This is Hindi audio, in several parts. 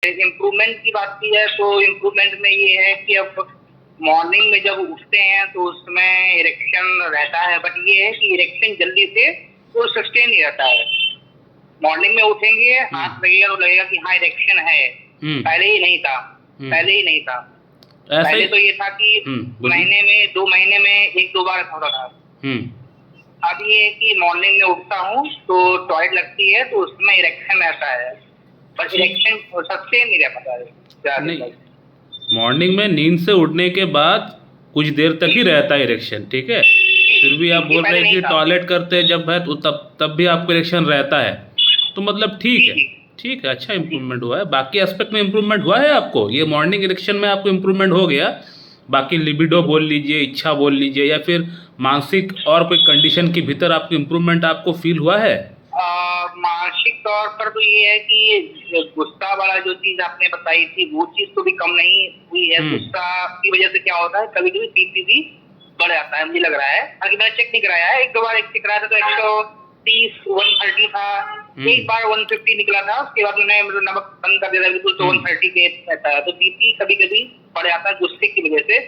इम्प्रूवमेंट की बात की जाए तो इम्प्रूवमेंट में ये है कि अब मॉर्निंग में जब उठते हैं तो उसमें इरेक्शन रहता है, बट ये है कि इरेक्शन जल्दी से वो सस्टेन नहीं रहता है। मॉर्निंग में उठेंगे, हाथ लगेगा तो लगेगा कि हाँ इरेक्शन है, पहले ही नहीं था। पहले ही नहीं था। पहले तो ये था कि महीने में 2 महीने में 1-2 बार होता था। अब ये है कि मॉर्निंग में उठता हूँ तो टॉयलेट लगती है तो उसमें इरेक्शन रहता है, पर इरेक्शन सस्टेन नहीं रह पाता है। नहीं, मॉर्निंग में नींद से उठने के बाद कुछ देर तक ही रहता है इरेक्शन, ठीक है। फिर भी आप बोल रहे हैं कि टॉयलेट करते हैं जब है तो तब भी आपको इरेक्शन रहता है, तो मतलब ठीक है, ठीक है, अच्छा इम्प्रूवमेंट हुआ है। बाकी एस्पेक्ट में इम्प्रूवमेंट हुआ है आपको? ये मॉर्निंग इरेक्शन में आपको इम्प्रूवमेंट हो गया, बाकी लिबिडो बोल लीजिए, इच्छा बोल लीजिए, या फिर मानसिक और कोई कंडीशन के भीतर आपको इम्प्रूवमेंट आपको फील हुआ है? मानसिक तौर पर तो ये है कि गुस्सा वाला जो चीज आपने बताई थी वो चीज तो भी कम नहीं हुई है। गुस्सा की वजह से क्या होता है, कभी कभी बीपी भी बढ़ जाता है, मुझे लग रहा है। हालांकि मैंने चेक नहीं कराया है, 1-2 बार चेक कराया था तो 130 130 था, एक बार 150 निकला था। उसके बाद मैंने नमक बंद कर दिया था बिल्कुल, तो 130 के रहता है। तो बीपी कभी कभी बढ़ जाता है गुस्से की वजह से।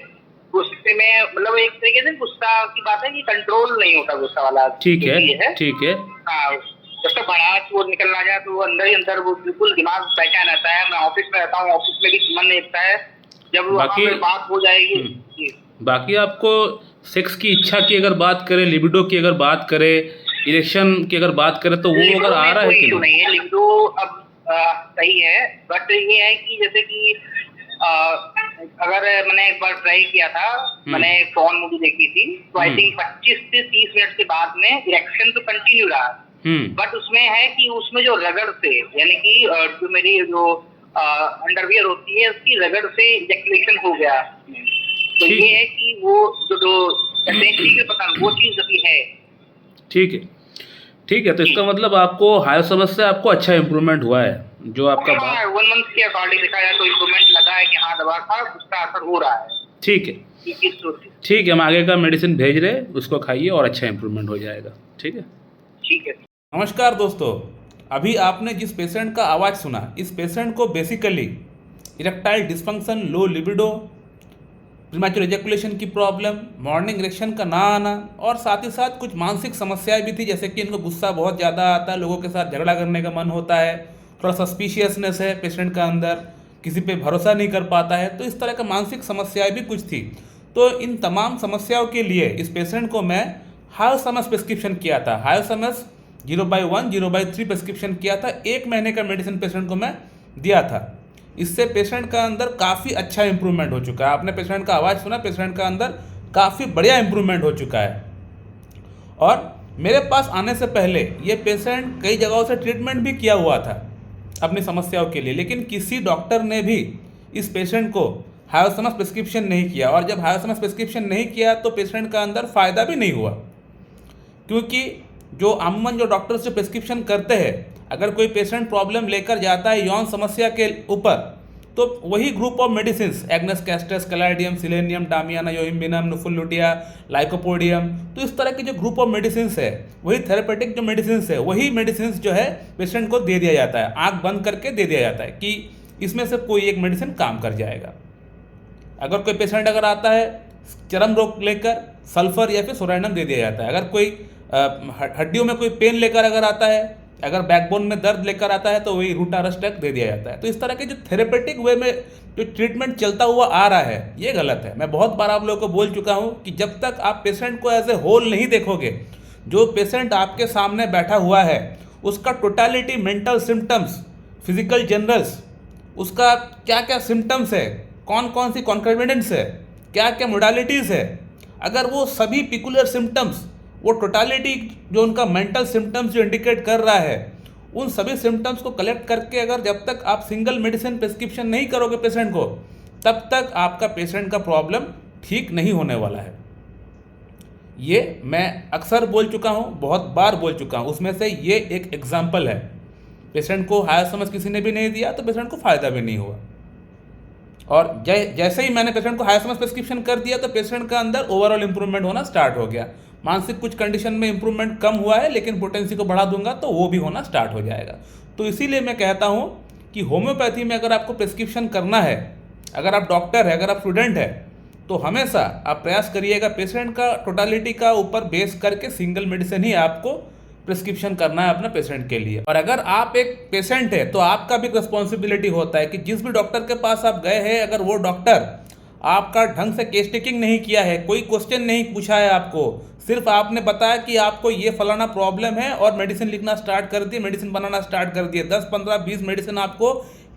गुस्से में मतलब एक तरीके से गुस्सा की बात है कि कंट्रोल नहीं होता गुस्सा वाला। ठीक है, ठीक है। हाँ, जब तक भड़ास वो निकल ना जाए तो वो अंदर ही अंदर वो बिल्कुल दिमाग बेचैन रहता है। मैं ऑफिस में रहता हूँ, ऑफिस में भी मन नहीं लगता है। जब बाकी बात हो जाएगी। बाकी आपको सेक्स की इच्छा की अगर बात करें, लिबिडो की अगर बात करें, इरेक्शन की अगर बात करें, तो वो अगर आ रहा है कि नहीं है? लिबिडो अब सही है, बट ये है कि जैसे कि अगर मैंने एक बार ट्राई किया था, मैंने फोन मूवी देखी थी, तो आई थिंक 25 से 30 मिनट के बाद में इरेक्शन तो कंटिन्यू रहा, बट उसमें है कि उसमें जो रगड़ से, यानी कि जो मेरी जो अंडरवियर होती है उसकी रगड़ से इजेक्युलेशन हो गया। तो ये है कि वो जो पता वो चीज अभी है। ठीक है, ठीक है। तो इसका मतलब आपको हायर समस्या आपको अच्छा इम्प्रूवमेंट हुआ है, जो आपका 1 मंथ के अकॉर्डिंग देखा जाए तो इम्प्रूवमेंट लगा है कि हाँ दवा का उसका असर हो रहा है। ठीक है, ठीक है। हम आगे का मेडिसिन भेज रहे हैं, उसको खाइए और अच्छा इम्प्रूवमेंट हो जाएगा। ठीक है, ठीक है। नमस्कार दोस्तों, अभी आपने जिस पेशेंट का आवाज़ सुना, इस पेशेंट को basically erectile dysfunction, low libido, premature ejaculation की प्रॉब्लम, मॉर्निंग इरेक्शन का ना आना, और साथ ही साथ कुछ मानसिक समस्याएं भी थी, जैसे कि इनको गुस्सा बहुत ज़्यादा आता है, लोगों के साथ झगड़ा करने का मन होता है, थोड़ा सस्पिशियसनेस है पेशेंट का अंदर, किसी पे भरोसा नहीं कर पाता है। तो इस तरह का मानसिक समस्याएं भी कुछ थी। तो इन तमाम समस्याओं के लिए इस पेशेंट को मैं हायोसमस प्रिस्क्रिप्शन किया था। हायोसमस 0/1 0/3 प्रिस्क्रिप्शन किया था। 1 महीने का मेडिसिन पेशेंट को मैं दिया था। इससे पेशेंट का अंदर काफ़ी अच्छा इंप्रूवमेंट हो चुका है। आपने पेशेंट का आवाज़ सुना, पेशेंट का अंदर काफ़ी बढ़िया इंप्रूवमेंट हो चुका है। और मेरे पास आने से पहले ये पेशेंट कई जगहों से ट्रीटमेंट भी किया हुआ था अपनी समस्याओं के लिए, लेकिन किसी डॉक्टर ने भी इस पेशेंट को हायोसमस प्रिस्क्रिप्शन नहीं किया। और जब हायोसमस प्रिस्क्रिप्शन नहीं किया तो पेशेंट का अंदर फ़ायदा भी नहीं हुआ, क्योंकि जो अमूमन जो डॉक्टर्स जो प्रिस्क्रिप्शन करते हैं, अगर कोई पेशेंट प्रॉब्लम लेकर जाता है यौन समस्या के ऊपर, तो वही group of medicine, agnus castus, caladium, selenium, damiana, yohimbinum, nuphar luteum, lycopodium, तो इस तरह के जो ग्रुप ऑफ मेडिसिन है, वही थेरेपेटिक जो मेडिसिन है, वही मेडिसिन जो है पेशेंट को दे दिया जाता है, आंख बंद करके दे दिया जाता है कि इसमें से कोई एक मेडिसिन काम कर जाएगा। अगर कोई पेशेंट अगर आता है चर्म रोग लेकर, सल्फर या फिर सोराइनम दे दिया जाता है। अगर कोई हड्डियों में कोई पेन लेकर अगर आता है, अगर बैकबोन में दर्द लेकर आता है, तो वही रूटारस्टेक दे दिया जाता है। तो इस तरह के जो थेरेपेटिक वे में जो ट्रीटमेंट चलता हुआ आ रहा है, ये गलत है। मैं बहुत बार आप लोगों को बोल चुका हूँ कि जब तक आप पेशेंट को एज ए होल नहीं देखोगे, जो पेशेंट आपके सामने बैठा हुआ है उसका totality, mental symptoms, physical generals, उसका क्या क्या सिम्टम्स है, कौन कौन सी कॉन्कर्विडेंस है, क्या क्या मोडालिटीज़ है, अगर वो सभी पिकुलर सिम्टम्स, वो टोटालिटी जो उनका मेंटल सिम्टम्स जो इंडिकेट कर रहा है, उन सभी सिम्टम्स को कलेक्ट करके अगर जब तक आप सिंगल मेडिसिन प्रिस्क्रिप्शन नहीं करोगे पेशेंट को, तब तक आपका पेशेंट का प्रॉब्लम ठीक नहीं होने वाला है। ये मैं अक्सर बोल चुका हूँ, बहुत बार बोल चुका हूँ। उसमें से ये एक एग्जाम्पल है। पेशेंट को हायोसमस किसी ने भी नहीं दिया तो पेशेंट को फ़ायदा भी नहीं हुआ। और जैसे ही मैंने पेशेंट को हायोसमस प्रिस्क्रिप्शन कर दिया तो पेशेंट का अंदर ओवरऑल इंप्रूवमेंट होना स्टार्ट हो गया। मानसिक कुछ कंडीशन में इंप्रूवमेंट कम हुआ है, लेकिन पोटेंसी को बढ़ा दूंगा तो वो भी होना स्टार्ट हो जाएगा। तो इसीलिए मैं कहता हूँ कि होम्योपैथी में अगर आपको प्रिस्क्रिप्शन करना है, अगर आप डॉक्टर है, अगर आप स्टूडेंट है, तो हमेशा आप प्रयास करिएगा पेशेंट का टोटालिटी का ऊपर बेस करके सिंगल मेडिसिन ही आपको प्रिस्क्रिप्शन करना है अपने पेशेंट के लिए। और अगर आप एक पेशेंट है तो आपका भी रिस्पॉन्सिबिलिटी होता है कि जिस भी डॉक्टर के पास आप गए हैं, अगर वो डॉक्टर आपका ढंग से केस टेकिंग नहीं किया है, कोई क्वेश्चन नहीं पूछा है आपको, सिर्फ आपने बताया कि आपको ये फलाना प्रॉब्लम है और मेडिसिन लिखना स्टार्ट कर दिए, मेडिसिन बनाना स्टार्ट कर दिए, 10, 15, 20 मेडिसिन आपको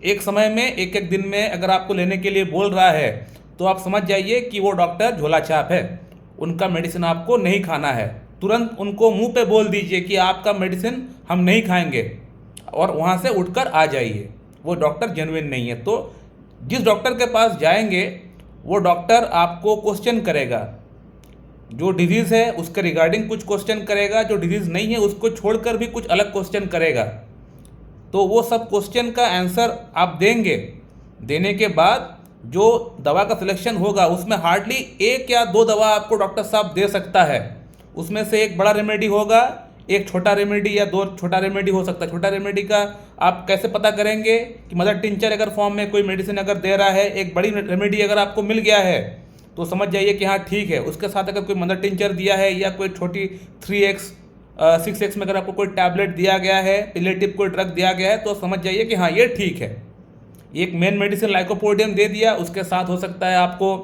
एक समय में एक एक दिन में अगर आपको लेने के लिए बोल रहा है, तो आप समझ जाइए कि वो डॉक्टर झोला छाप है, उनका मेडिसिन आपको नहीं खाना है। तुरंत उनको मुंह पे बोल दीजिए कि आपका मेडिसिन हम नहीं खाएंगे और वहाँ से उठकर आ जाइए, वो डॉक्टर जेन्युइन नहीं है। तो जिस डॉक्टर के पास जाएंगे वो डॉक्टर आपको क्वेश्चन करेगा, जो डिजीज़ है उसके रिगार्डिंग कुछ क्वेश्चन करेगा, जो डिजीज़ नहीं है उसको छोड़कर भी कुछ अलग क्वेश्चन करेगा। तो वो सब क्वेश्चन का आंसर आप देंगे, देने के बाद जो दवा का सिलेक्शन होगा उसमें हार्डली 1 या 2 दवा आपको डॉक्टर साहब दे सकता है। उसमें से एक बड़ा रेमेडी होगा, एक छोटा रेमेडी या 2 छोटा रेमेडी हो सकता है। छोटा रेमेडी का आप कैसे पता करेंगे कि मदर टिंचर अगर फॉर्म में कोई मेडिसिन अगर दे रहा है, एक बड़ी रेमेडी अगर आपको मिल गया है तो समझ जाइए कि हाँ ठीक है। उसके साथ अगर कोई मदर टिंचर दिया है या कोई छोटी 3x 6x में अगर आपको कोई टैबलेट दिया गया है, रिलेटिव कोई ड्रग दिया गया है, तो समझ जाइए कि हाँ ये ठीक है। एक मेन मेडिसिन लाइकोपोडियम दे दिया, उसके साथ हो सकता है आपको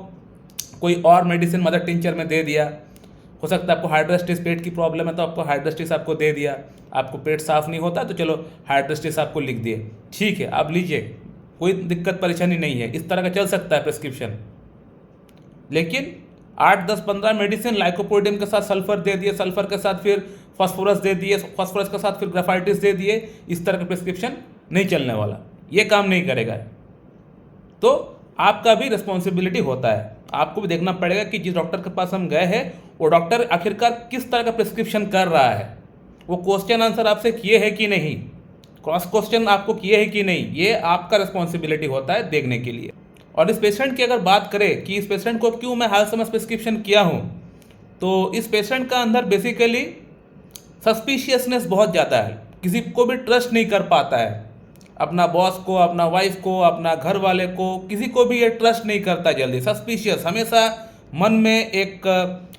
कोई और मेडिसिन मदर टिंचर में दे दिया, हो सकता है आपको हाइड्रोस्टिस पेट की प्रॉब्लम है तो आपको हाइड्रोस्टिस आपको दे दिया, आपको पेट साफ नहीं होता तो चलो हाइड्रोस्टिस आपको लिख दिए, ठीक है आप लीजिए, कोई दिक्कत परेशानी नहीं है, इस तरह का चल सकता है प्रिस्क्रिप्शन। लेकिन 8, 10, 15 मेडिसिन लाइकोपोडियम के साथ सल्फर दे दिए, सल्फर के साथ फिर फास्फोरस दे दिए, फास्फोरस के साथ फिर ग्राफाइटिस दे दिए, इस तरह का प्रिस्क्रिप्शन नहीं चलने वाला, ये काम नहीं करेगा। तो आपका भी रिस्पॉन्सिबिलिटी होता है, आपको भी देखना पड़ेगा कि जिस डॉक्टर के पास हम गए हैं वो डॉक्टर आखिरकार किस तरह का प्रिस्क्रिप्शन कर रहा है, वो क्वेश्चन आंसर आपसे किए हैं कि नहीं, क्रॉस क्वेश्चन आपको किए हैं कि नहीं, ये आपका रिस्पॉन्सिबिलिटी होता है देखने के लिए। और इस पेशेंट की अगर बात करें कि इस पेशेंट को क्यों मैं हाल समय प्रिस्क्रिप्शन किया हूँ, तो इस पेशेंट का अंदर बेसिकली सस्पिशियसनेस बहुत ज़्यादा है, किसी को भी ट्रस्ट नहीं कर पाता है, अपना बॉस को, अपना वाइफ को, अपना घर वाले को, किसी को भी ये ट्रस्ट नहीं करता जल्दी। सस्पिशियस, हमेशा मन में एक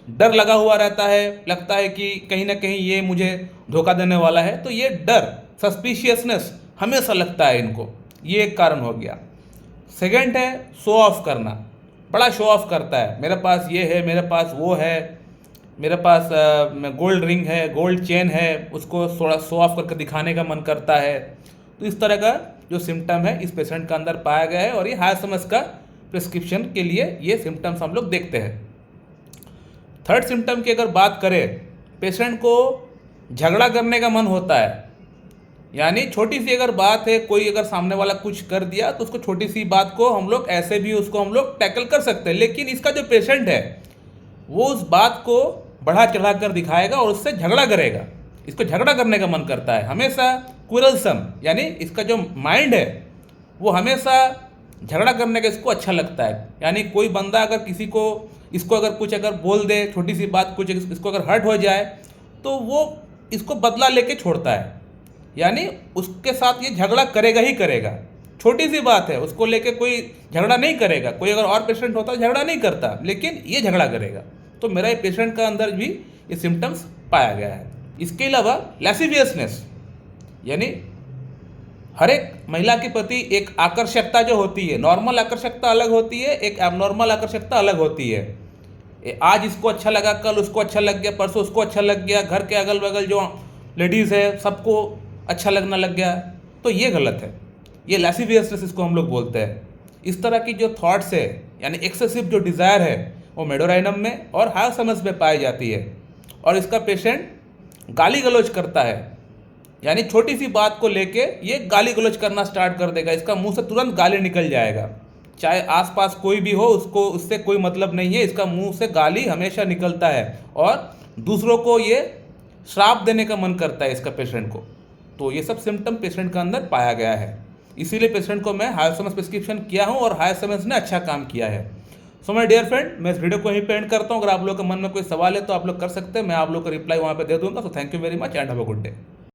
डर लगा हुआ रहता है, लगता है कि कहीं ना कहीं ये मुझे धोखा देने वाला है, तो ये डर, सस्पिशियसनेस हमेशा लगता है इनको, ये एक कारण हो गया। सेकंड है शो ऑफ करना, बड़ा शो ऑफ करता है, मेरे पास ये है, मेरे पास वो है, मेरे पास गोल्ड रिंग है, गोल्ड चेन है, उसको थोड़ा शो ऑफ करके दिखाने का मन करता है। तो इस तरह का जो सिम्टम है इस पेशेंट का अंदर पाया गया है और ये हाई समझ का प्रिस्क्रिप्शन के लिए ये सिम्टम्स हम लोग देखते हैं। थर्ड सिम्टम की अगर बात करें, पेशेंट को झगड़ा करने का मन होता है, यानी छोटी सी अगर बात है, कोई अगर सामने वाला कुछ कर दिया तो उसको छोटी सी बात को हम लोग ऐसे भी उसको हम लोग टैकल कर सकते हैं, लेकिन इसका जो पेशेंट है वो उस बात को बढ़ा चढ़ा कर दिखाएगा और उससे झगड़ा करेगा, इसको झगड़ा करने का मन करता है, हमेशा क्विरलसम, यानी इसका जो माइंड है वो हमेशा झगड़ा करने का इसको अच्छा लगता है। यानी कोई बंदा अगर किसी को, इसको अगर कुछ अगर बोल दे, छोटी सी बात कुछ इसको अगर हर्ट हो जाए तो वो इसको बदला लेके छोड़ता है, यानी उसके साथ ये झगड़ा करेगा ही करेगा। छोटी सी बात है उसको लेके कोई झगड़ा नहीं करेगा, कोई अगर और पेशेंट होता झगड़ा नहीं करता, लेकिन ये झगड़ा करेगा। तो मेरा ये पेशेंट का अंदर भी ये सिम्टम्स पाया गया है। इसके अलावा लैसिवियसनेस, यानी हर एक महिला के प्रति एक आकर्षकता जो होती है, नॉर्मल आकर्षकता अलग होती है, एक एबनॉर्मल आकर्षकता अलग होती है। आज इसको अच्छा लगा, कल उसको अच्छा लग गया, परसों उसको अच्छा लग गया, घर के अगल बगल जो लेडीज़ है सबको अच्छा लगना लग गया, तो ये गलत है, ये लैसिवियसनेस इसको हम लोग बोलते हैं। इस तरह की जो थॉट्स है, यानी एक्सेसिव जो डिज़ायर है, वो मेडोराइनम में और हाइपोथैलेमस में पाई जाती है और इसका पेशेंट गाली गलौज करता है, यानी छोटी सी बात को लेके ये गाली गलौज करना स्टार्ट कर देगा, इसका मुंह से तुरंत गाली निकल जाएगा, चाहे आसपास कोई भी हो उसको उससे कोई मतलब नहीं है, इसका मुंह से गाली हमेशा निकलता है और दूसरों को ये श्राप देने का मन करता है इसका पेशेंट को। तो ये सब सिम्टम पेशेंट का अंदर पाया गया है, इसीलिए पेशेंट को मैं हाइपोथैलेमस प्रिस्क्रिप्शन किया हूँ और हाइपोथैलेमस ने अच्छा काम किया है। सो माय डियर फ्रेंड, मैं इस वीडियो को यहीं पे एंड करता हूँ। अगर आप लोगों के मन में कोई सवाल है तो आप लोग कर सकते हैं, मैं आप लोग को रिप्लाई वहाँ पे दे दूँगा। So thank you very much and have a good day.